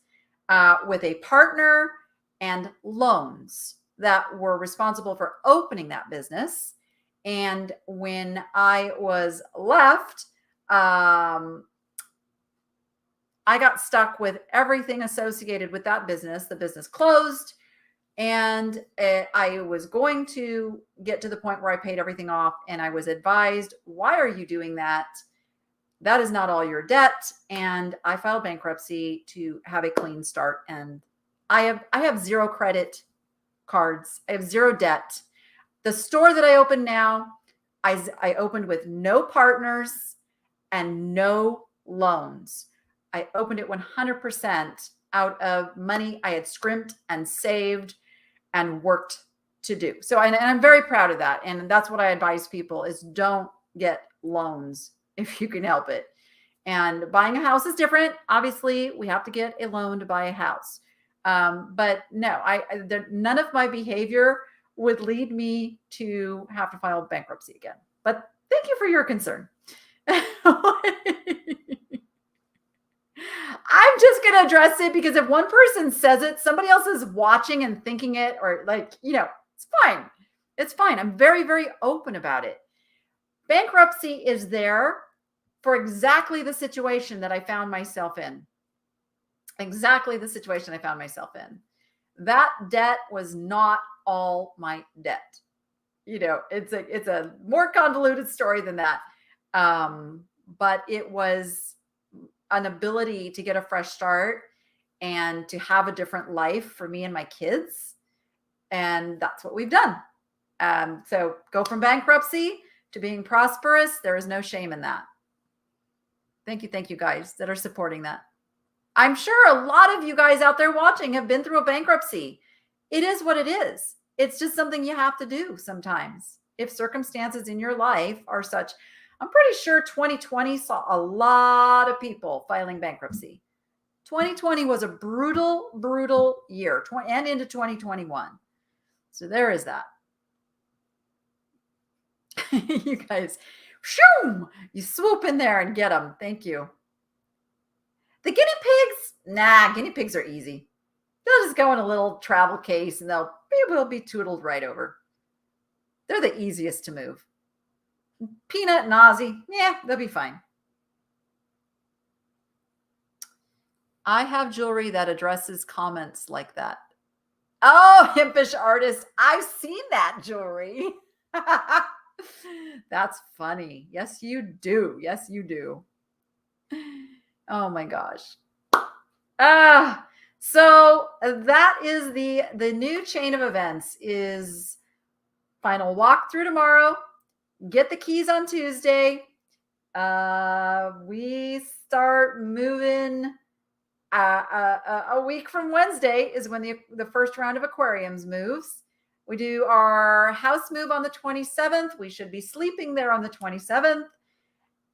with a partner and loans that were responsible for opening that business. And when I was left, I got stuck with everything associated with that business. The business closed, and I was going to get to the point where I paid everything off. And I was advised, why are you doing that? That is not all your debt. And I filed bankruptcy to have a clean start. And I have zero credit cards. I have zero debt. The store that I open now, I opened with no partners and no loans. I opened it 100% out of money I had scrimped and saved and worked to do. So, and I'm very proud of that. And that's what I advise people is don't get loans if you can help it. And buying a house is different. Obviously, we have to get a loan to buy a house. But no, none of my behavior would lead me to have to file bankruptcy again. But thank you for your concern. I'm just going to address it because if one person says it, somebody else is watching and thinking it, or like, it's fine. It's fine. I'm very, very open about it. Bankruptcy is there for exactly the situation that I found myself in. Exactly the situation I found myself in. That debt was not all my debt. It's a more convoluted story than that. But it was an ability to get a fresh start and to have a different life for me and my kids. And that's what we've done. So go from bankruptcy to being prosperous. There is no shame in that. Thank you guys that are supporting that. I'm sure a lot of you guys out there watching have been through a bankruptcy. It is what it is. It's just something you have to do sometimes. If circumstances in your life are such, I'm pretty sure 2020 saw a lot of people filing bankruptcy. 2020 was a brutal, brutal year, and into 2021. So there is that. You guys, shoo, you swoop in there and get them. Thank you. The guinea pigs, guinea pigs are easy. They'll just go in a little travel case and they'll be tootled right over. They're the easiest to move. Peanut and Ozzy, they'll be fine. I have jewelry that addresses comments like that. Oh, himpish artist. I've seen that jewelry. That's funny. Yes, you do. Yes, you do. Oh my gosh. So that is the new chain of events is final walkthrough tomorrow, get the keys on Tuesday. We start moving a week from Wednesday is when the first round of aquariums moves. We do our house move on the 27th. We should be sleeping there on the 27th.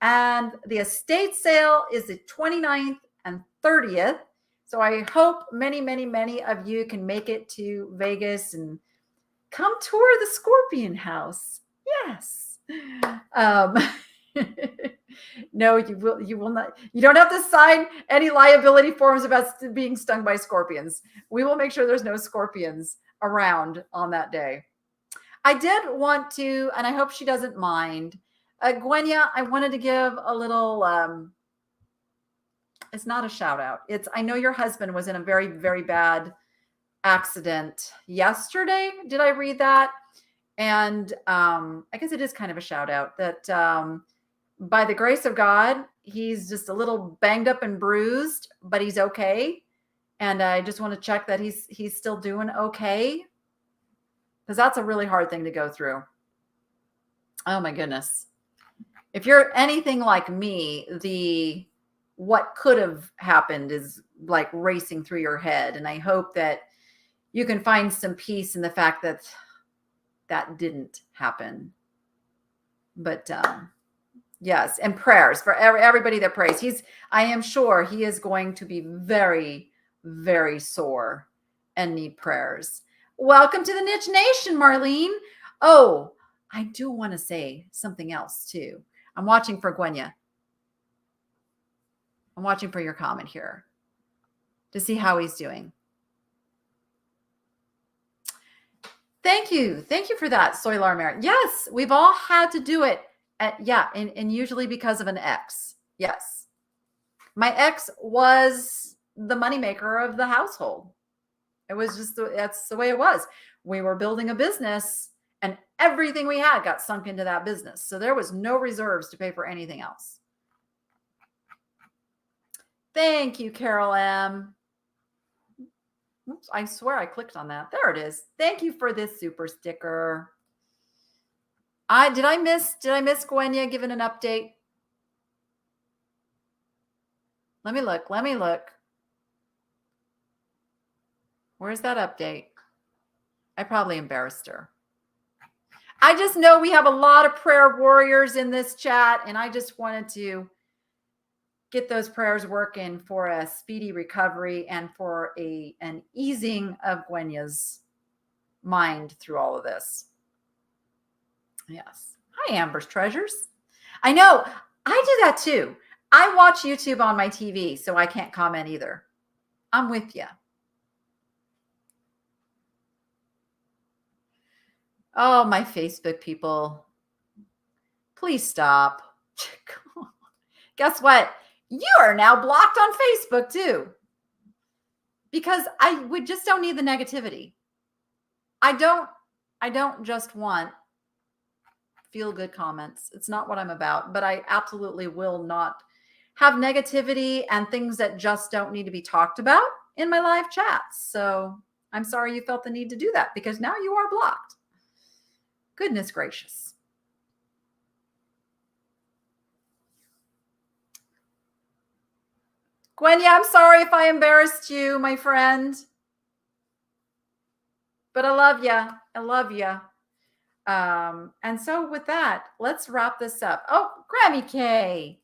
And the estate sale is the 29th and 30th. So I hope many, many, many of you can make it to Vegas and come tour the Scorpion house. Yes. No, you will not. You don't have to sign any liability forms about being stung by scorpions. We will make sure there's no scorpions around on that day. I did want to, and I hope she doesn't mind. Gwenya, I wanted to give a little, it's not a shout out. I know your husband was in a very, very bad accident yesterday. Did I read that? And I guess it is kind of a shout out that by the grace of God, he's just a little banged up and bruised, but he's okay. And I just want to check that he's still doing okay, because that's a really hard thing to go through. Oh my goodness. If you're anything like me, what could have happened is like racing through your head. And I hope that you can find some peace in the fact that that didn't happen. But yes, and prayers for everybody that prays. I am sure he is going to be very, very sore and need prayers. Welcome to the Niche Nation, Marlene. Oh, I do want to say something else too. I'm watching for Gwenya. I'm watching for your comment here to see how he's doing. Thank you. Thank you for that, Soilar Merit. Yes, we've all had to do it. And usually because of an ex. Yes. My ex was the moneymaker of the household. It was just, that's the way it was. We were building a business and everything we had got sunk into that business. So there was no reserves to pay for anything else. Thank you, Carol M. Oops, I swear I clicked on that. There it is. Thank you for this super sticker. Did I miss Gwenya giving an update? Let me look. Where's that update? I probably embarrassed her. I just know we have a lot of prayer warriors in this chat, and I just wanted to get those prayers working for a speedy recovery and for an easing of Gwenya's mind through all of this. Yes. Hi, Amber's Treasures. I know. I do that too. I watch YouTube on my TV, so I can't comment either. I'm with you. Oh, my Facebook people. Please stop. Guess what? You are now blocked on Facebook too. Because we just don't need the negativity. I don't just want feel-good comments. It's not what I'm about, but I absolutely will not have negativity and things that just don't need to be talked about in my live chats. So I'm sorry you felt the need to do that, because now you are blocked. Goodness gracious. Gwenya, I'm sorry if I embarrassed you, my friend. But I love you. I love you. And so with that, let's wrap this up. Oh, Grammy K.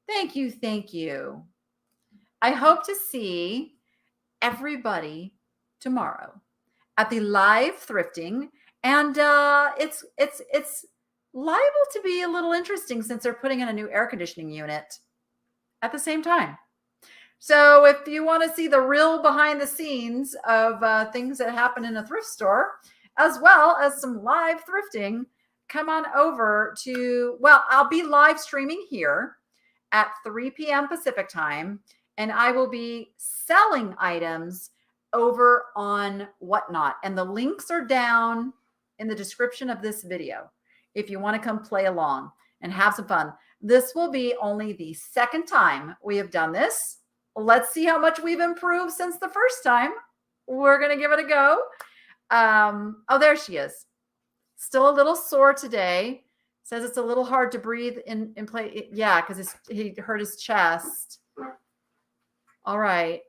Thank you. Thank you. I hope to see everybody tomorrow at the live thrifting. And it's liable to be a little interesting since they're putting in a new air conditioning unit at the same time. So if you want to see the real behind the scenes of things that happen in a thrift store, as well as some live thrifting, come on over to, well, I'll be live streaming here at 3 p.m. Pacific time, and I will be selling items over on Whatnot. And the links are down in the description of this video if you want to come play along and have some fun. This will be only the second time we have done this. let's see how much we've improved since the first time. We're going to give it a go. Oh, there she is. Still a little sore today. Says it's a little hard to breathe in play. Yeah, because he hurt his chest. All right.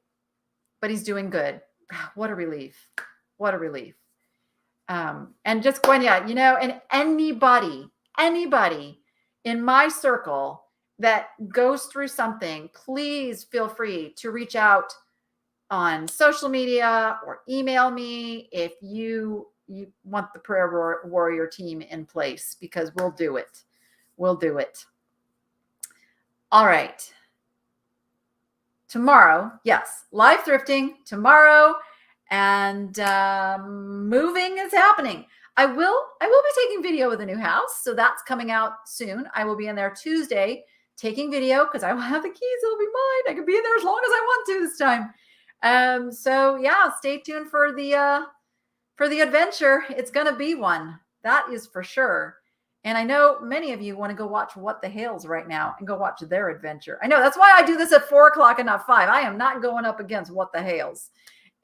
But he's doing good. What a relief. What a relief. And just going, yeah, you know, and anybody in my circle that goes through something, please feel free to reach out on social media or email me if you want the prayer warrior team in place, because we'll do it. We'll do it. All right. Tomorrow, yes, live thrifting tomorrow, and moving is happening. I will be taking video of the new house, so that's coming out soon. I will be in there Tuesday taking video because I will have the keys. It'll be mine. I can be in there as long as I want to this time. So yeah, stay tuned for the adventure. It's gonna be one, that is for sure. And I know many of you want to go watch What the Hales right now and go watch their adventure. I know, that's why I do this at 4 o'clock and not 5. I am not going up against What the Hales.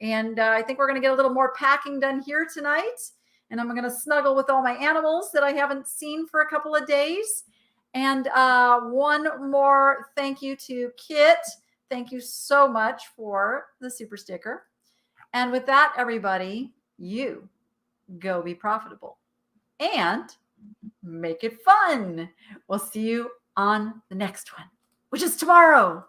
And I think we're going to get a little more packing done here tonight. And I'm going to snuggle with all my animals that I haven't seen for a couple of days. And one more thank you to Kit. Thank you so much for the super sticker. And with that, everybody, you go be profitable and make it fun. We'll see you on the next one, which is tomorrow.